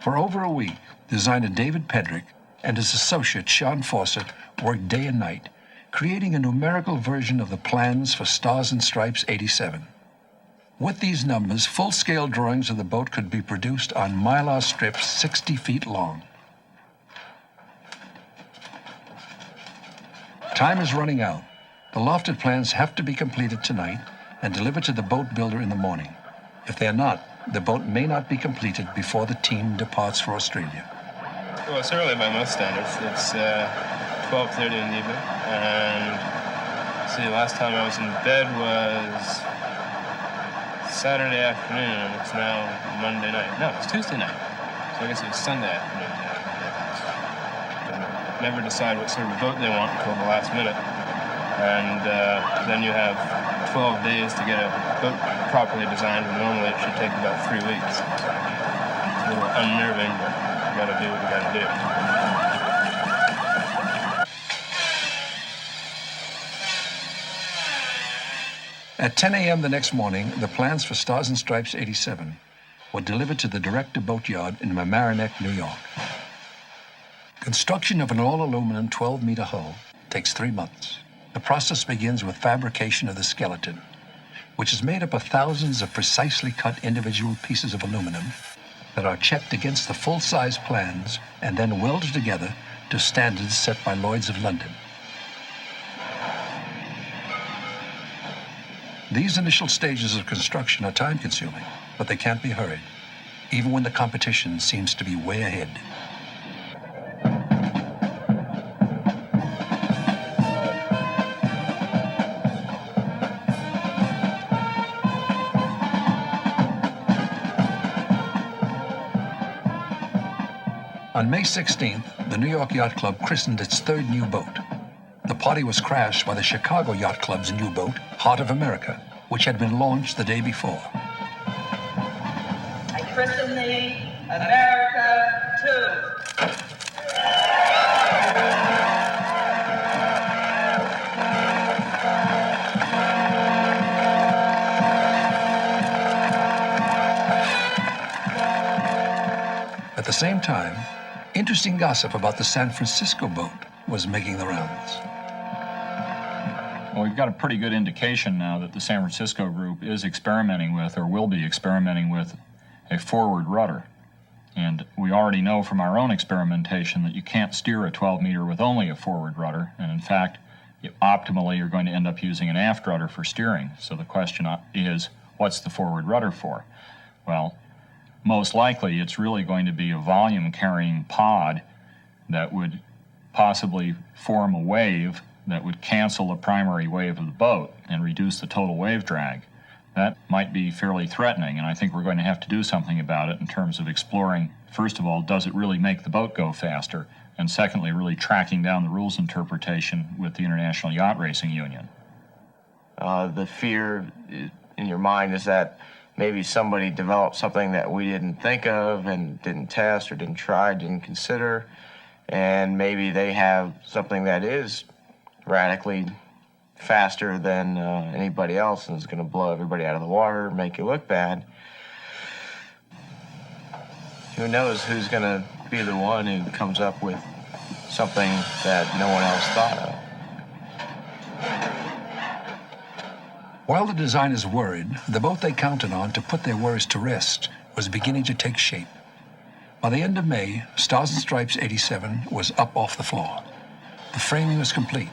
For over a week, designer David Pedrick and his associate Sean Fawcett worked day and night, creating a numerical version of the plans for Stars and Stripes 87. With these numbers, full-scale drawings of the boat could be produced on mylar strips 60 feet long. Time is running out. The lofted plans have to be completed tonight and delivered to the boat builder in the morning. If they are not, the boat may not be completed before the team departs for Australia. Well, it's early by most standards. It's 12:30 in the evening, and see, last time I was in bed was Saturday afternoon, and it's now Monday night. No, it's Tuesday night. So I guess it was Sunday afternoon. Never decide what sort of boat they want until the last minute, and then you have 12 days to get a boat properly designed, and normally it should take about 3 weeks. It's a little unnerving, but you gotta do what you gotta do. At 10 a.m. the next morning, the plans for Stars and Stripes 87 were delivered to the Director Boatyard in Mamaroneck, New York. Construction of an all-aluminum 12-meter hull takes 3 months. The process begins with fabrication of the skeleton, which is made up of thousands of precisely cut individual pieces of aluminum that are checked against the full-size plans and then welded together to standards set by Lloyd's of London. These initial stages of construction are time-consuming, but they can't be hurried, even when the competition seems to be way ahead. On May 16th, the New York Yacht Club christened its third new boat. The party was crashed by the Chicago Yacht Club's new boat, Heart of America, which had been launched the day before. I christen thee America 2. At the same time, interesting gossip about the San Francisco boat was making the rounds. Well, we've got a pretty good indication now that the San Francisco group is experimenting with, or will be experimenting with, a forward rudder. And we already know from our own experimentation that you can't steer a 12-meter with only a forward rudder. And in fact, optimally, you're going to end up using an aft rudder for steering. So the question is, what's the forward rudder for? Well, most likely it's really going to be a volume-carrying pod that would possibly form a wave that would cancel the primary wave of the boat and reduce the total wave drag. that might be fairly threatening, and I think we're going to have to do something about it in terms of exploring, first of all, does it really make the boat go faster? And secondly, really tracking down the rules interpretation with the International Yacht Racing Union. The fear in your mind is that maybe somebody developed something that we didn't think of and didn't test or didn't try, didn't consider, and maybe they have something that is radically faster than anybody else and is going to blow everybody out of the water, make you look bad. Who knows who's going to be the one who comes up with something that no one else thought of. While the designers worried, the boat they counted on to put their worries to rest was beginning to take shape. By the end of May, Stars and Stripes 87 was up off the floor. The framing was complete,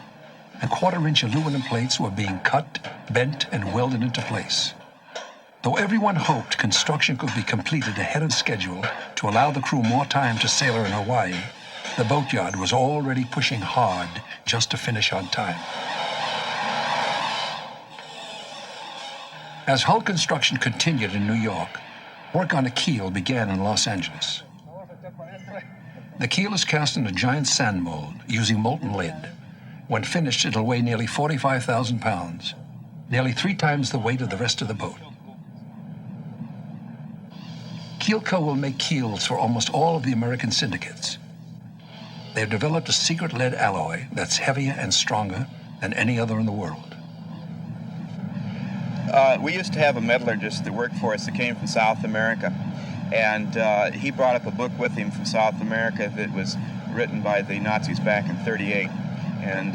and quarter-inch aluminum plates were being cut, bent, and welded into place. Though everyone hoped construction could be completed ahead of schedule to allow the crew more time to sailor in Hawaii, the boatyard was already pushing hard just to finish on time. As hull construction continued in New York, work on a keel began in Los Angeles. The keel is cast in a giant sand mold using molten lead. When finished, it'll weigh nearly 45,000 pounds, nearly 3 times the weight of the rest of the boat. Keelco will make keels for almost all of the American syndicates. They've developed a secret lead alloy that's heavier and stronger than any other in the world. We used to have a metallurgist that worked for us that came from South America, and he brought up a book with him from South America that was written by the Nazis back in '38. And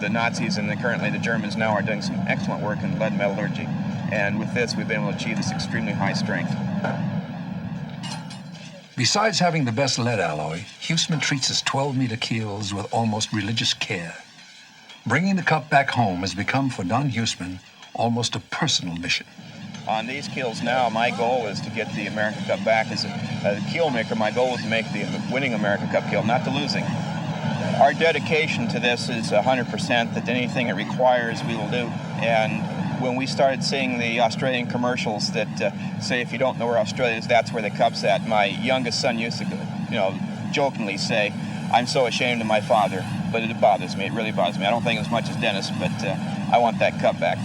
the Nazis and currently the Germans now are doing some excellent work in lead metallurgy. And with this, we've been able to achieve this extremely high strength. Besides having the best lead alloy, Huseman treats his 12-meter keels with almost religious care. Bringing the cup back home has become, for Don Huseman, almost a personal mission. On these keels now, my goal is to get the American Cup back. As a keel maker, my goal is to make the winning American Cup keel, not the losing. Our dedication to this is 100%, that anything it requires, we will do. And when we started seeing the Australian commercials that say, if you don't know where Australia is, that's where the cup's at, my youngest son used to, jokingly say, I'm so ashamed of my father, but it bothers me. It really bothers me. I don't think as much as Dennis, but I want that cup back.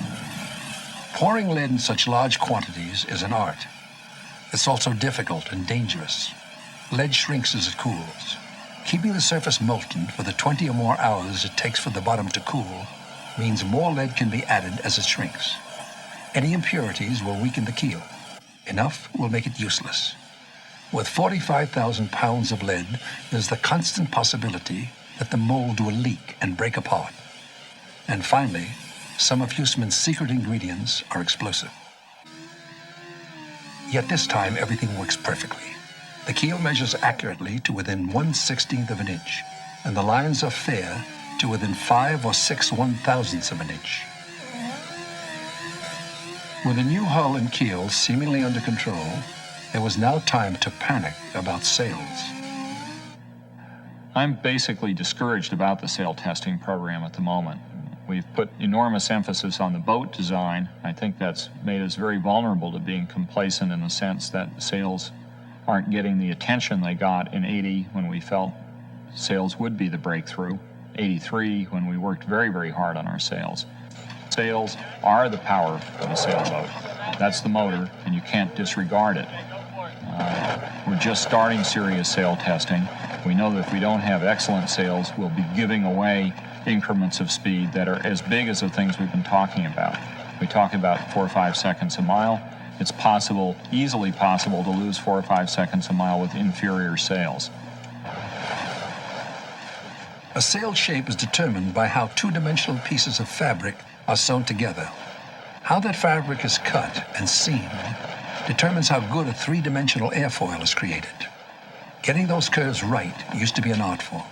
Pouring lead in such large quantities is an art. It's also difficult and dangerous. Lead shrinks as it cools. Keeping the surface molten for the 20 or more hours it takes for the bottom to cool means more lead can be added as it shrinks. Any impurities will weaken the keel. Enough will make it useless. With 45,000 pounds of lead, there's the constant possibility that the mold will leak and break apart. And finally, some of Huseman's secret ingredients are explosive. Yet this time, everything works perfectly. The keel measures accurately to within 1/16th of an inch, and the lines are fair to within 5 or 6 1/1000ths of an inch. With a new hull and keel seemingly under control, there was now time to panic about sails. I'm basically discouraged about the sail testing program at the moment. We've put enormous emphasis on the boat design. I think that's made us very vulnerable to being complacent in the sense that sails aren't getting the attention they got in '80 when we felt sails would be the breakthrough, '83 when we worked very, very hard on our sails. Sails are the power of a sailboat. That's the motor, and you can't disregard it. We're just starting serious sail testing. We know that if we don't have excellent sails, we'll be giving away increments of speed that are as big as the things we've been talking about. We talk about 4 or 5 seconds a mile. It's possible, easily possible, to lose 4 or 5 seconds a mile with inferior sails. A sail shape is determined by how 2-dimensional pieces of fabric are sewn together. How that fabric is cut and seamed determines how good a 3-dimensional airfoil is created. Getting those curves right used to be an art form.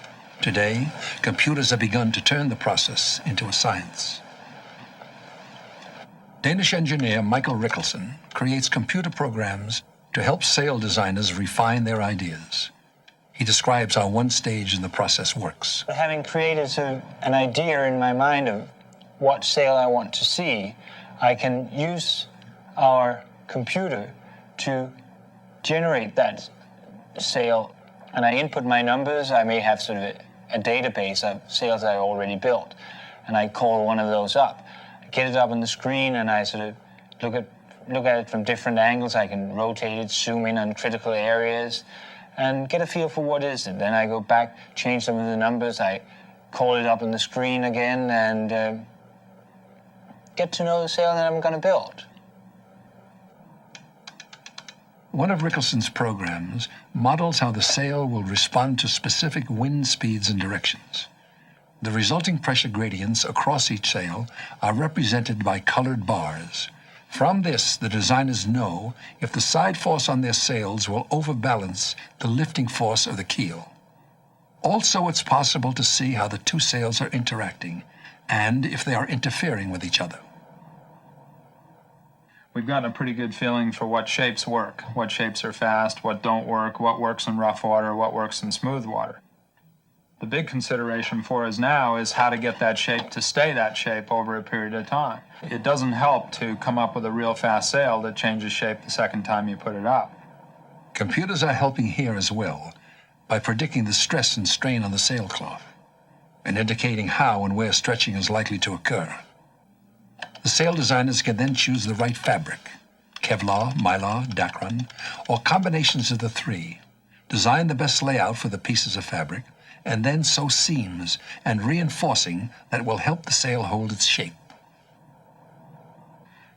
Today, computers have begun to turn the process into a science. Danish engineer Michael Rickelson creates computer programs to help sail designers refine their ideas. He describes how one stage in the process works. Having created an idea in my mind of what sail I want to see, I can use our computer to generate that sail, and I input my numbers. I may have sort of a database of sails I already built, and I call one of those up, get it up on the screen, and I sort of look at it from different angles. I can rotate it, zoom in on critical areas, and get a feel for what is it. Then I go back, change some of the numbers, I call it up on the screen again, and get to know the sail that I'm going to build. One of Rickelson's programs models how the sail will respond to specific wind speeds and directions. The resulting pressure gradients across each sail are represented by colored bars. From this, the designers know if the side force on their sails will overbalance the lifting force of the keel. Also, it's possible to see how the two sails are interacting and if they are interfering with each other. We've gotten a pretty good feeling for what shapes work, what shapes are fast, what don't work, what works in rough water, what works in smooth water. The big consideration for us now is how to get that shape to stay that shape over a period of time. It doesn't help to come up with a real fast sail that changes shape the second time you put it up. Computers are helping here as well by predicting the stress and strain on the sailcloth and indicating how and where stretching is likely to occur. The sail designers can then choose the right fabric, Kevlar, Mylar, Dacron, or combinations of the three, design the best layout for the pieces of fabric, and then sew seams and reinforcing that will help the sail hold its shape.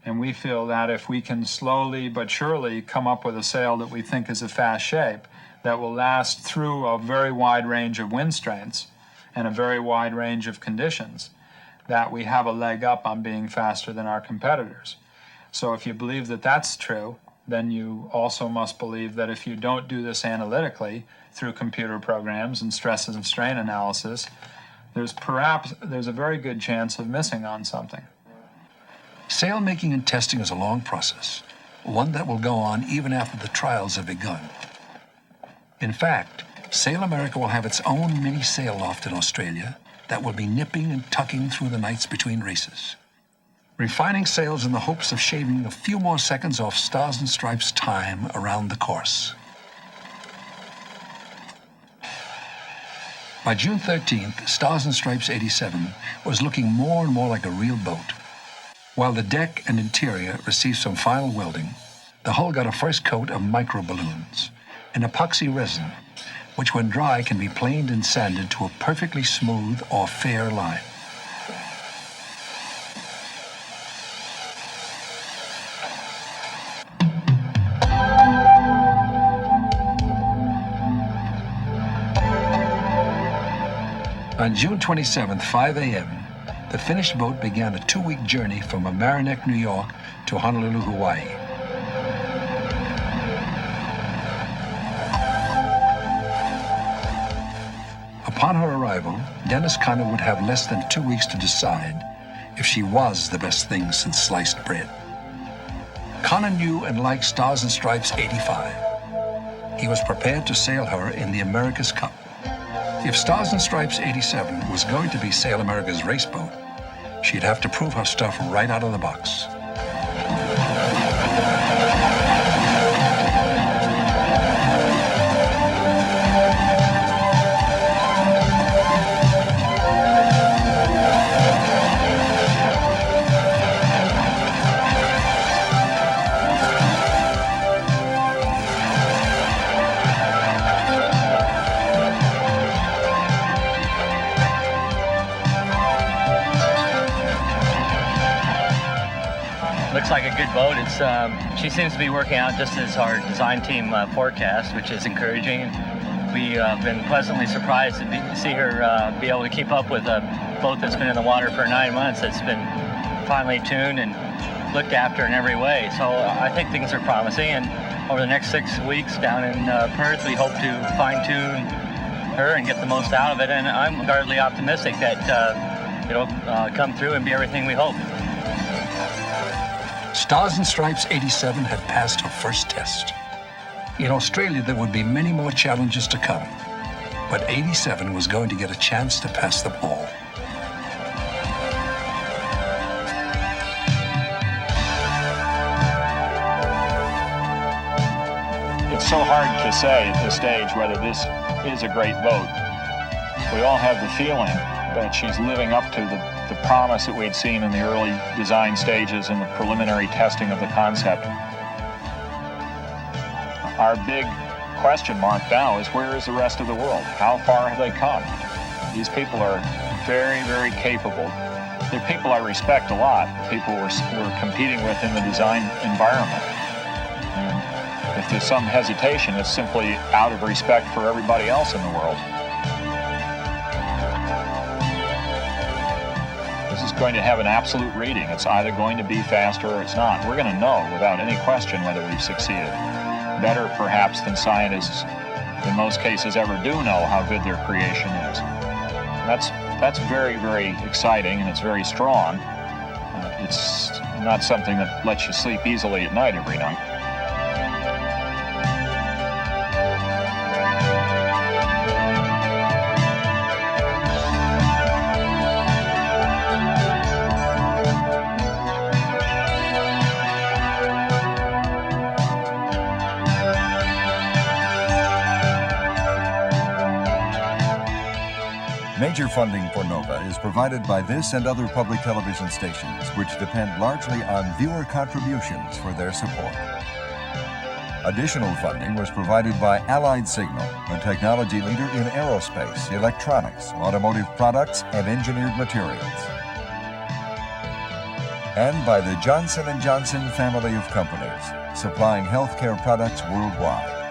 And we feel that if we can slowly but surely come up with a sail that we think is a fast shape, that will last through a very wide range of wind strengths and a very wide range of conditions, that we have a leg up on being faster than our competitors. So if you believe that that's true, then you also must believe that if you don't do this analytically through computer programs and stress and strain analysis, there's a very good chance of missing on something. Sail making and testing is a long process, one that will go on even after the trials have begun. In fact, Sail America will have its own mini sail loft in Australia that will be nipping and tucking through the nights between races, refining sails in the hopes of shaving a few more seconds off Stars and Stripes' time around the course. By June 13th, Stars and Stripes 87 was looking more and more like a real boat. While the deck and interior received some final welding, the hull got a first coat of micro balloons, an epoxy resin, which when dry can be planed and sanded to a perfectly smooth or fair line. On June 27th, 5 a.m., the finished boat began a 2-week journey from Mamaroneck, New York to Honolulu, Hawaii. Upon her arrival, Dennis Conner would have less than 2 weeks to decide if she was the best thing since sliced bread. Conner knew and liked Stars and Stripes 85. He was prepared to sail her in the America's Cup. If Stars and Stripes 87 was going to be Sail America's race boat, she'd have to prove her stuff right out of the box. Looks like a good boat. She seems to be working out just as our design team forecast, which is encouraging. We have been pleasantly surprised to see her be able to keep up with a boat that's been in the water for 9 months, that's been finely tuned and looked after in every way. So I think things are promising, and over the next 6 weeks down in Perth, we hope to fine-tune her and get the most out of it, and I'm guardedly optimistic that it'll come through and be everything we hope. Stars and Stripes 87 had passed her first test. In Australia, there would be many more challenges to come, but 87 was going to get a chance to pass them all. It's so hard to say at this stage whether this is a great boat. We all have the feeling that she's living up to the promise that we'd seen in the early design stages and the preliminary testing of the concept. Our big question mark now is, where is the rest of the world? How far have they come? These people are very, very capable. They're people I respect a lot, people we're competing with in the design environment. And if there's some hesitation, it's simply out of respect for everybody else in the world. This is going to have an absolute reading. It's either going to be faster or it's not. We're going to know without any question whether we've succeeded. Better, perhaps, than scientists in most cases ever do know how good their creation is. That's very, very exciting, and it's very strong. It's not something that lets you sleep easily at night every night. Major funding for NOVA is provided by this and other public television stations, which depend largely on viewer contributions for their support. Additional funding was provided by Allied Signal, a technology leader in aerospace, electronics, automotive products, and engineered materials. And by the Johnson & Johnson family of companies, supplying healthcare products worldwide.